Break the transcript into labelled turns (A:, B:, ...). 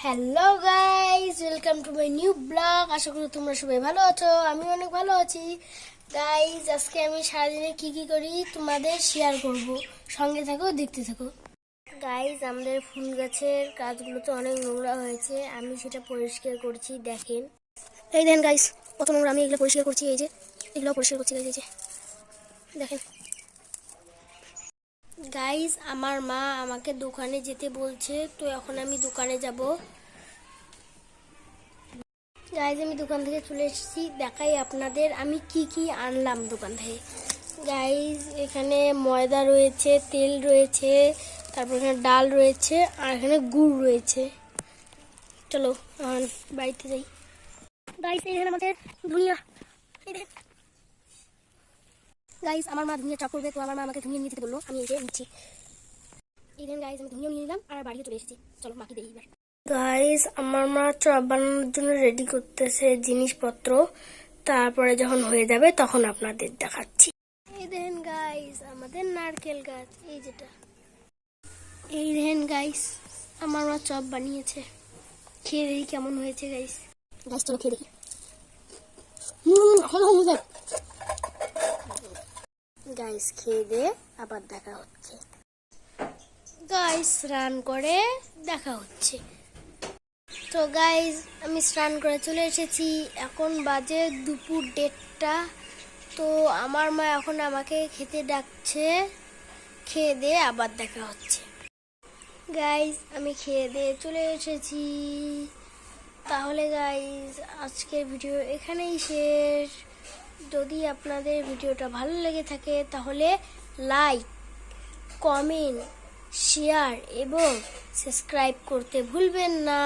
A: Hello guys, welcome to my new blog. আশা করি তোমরা সবাই ভালো আছো। আমি অনেক ভালো আছি গাইস। আজকে আমি সারাদিনে কি কি করি তোমাদের শেয়ার করব, সঙ্গে থাকো, দেখতে থাকো গাইস। আমাদের ফুল গাছের গাছগুলো তো অনেক নোংরা হয়েছে, আমি সেটা পরিষ্কার করছি। দেখেন, এই দেখেন গাইস, কত নোংরা। আমি এগুলো পরিষ্কার করছি, এই যে এগুলো পরিষ্কার করছি গাইস, এই যে দেখেন গাইস। আমার মা আমাকে দোকানে যেতে বলছে, তো এখন আমি দোকানে যাব গাইজ। আমি দোকান থেকে চলে এসেছি, দেখাই আপনাদের আমি কি কি আনলাম দোকান থেকে গাইজ। এখানে ময়দা রয়েছে, তেল রয়েছে, তারপর এখানে ডাল রয়েছে, আর এখানে গুড় রয়েছে। চলো বাড়িতে যাই গাইজ। এখানে আমাদের ধনিয়া, গাইজ আমার মা ধনিয়া চপ করবে, তো আমার মা আমাকে ধনিয়া নিয়ে যেতে বললো, আমি এই যে নিচ্ছি। এই দেখেন গাইজ, আমি ধনিয়া নিয়ে নিলাম আর বাড়িতে চলে এসেছি। চলো মাকে দেই এবার গাইস। আমার মা চপ বানানোর জন্য রেডি করতেছে জিনিসপত্র, তারপরে যখন হয়ে যাবে তখন আপনাদের দেখাচ্ছি। এই দেখেন গাইস, আমাদের নারকেল গাছ, এই যেটা, এই দেখেন গাইস, আমার মা চপ বানিয়েছে। খেয়ে দেখি কেমন হয়েছে গাইস। গাইস চলো খেয়ে দেখি। গাইস খেয়ে দিয়ে আবার দেখা হচ্ছে গাইস। স্নান করে দেখা হচ্ছে। তো গাইজ আমি স্নান করে চলে এসেছি, এখন বাজে দুপুর 1:30। তো আমার মা এখন আমাকে খেতে ডাকছে, খেয়ে দিয়ে আবার দেখা হচ্ছে গাইজ। আমি খেয়ে দিয়ে চলে এসেছি। তাহলে গাইজ আজকের ভিডিও এখানেই শেষ। যদি আপনাদের ভিডিওটা ভালো লেগে থাকে তাহলে লাইক, কমেন্ট, শেয়ার এবং সাবস্ক্রাইব করতে ভুলবেন না।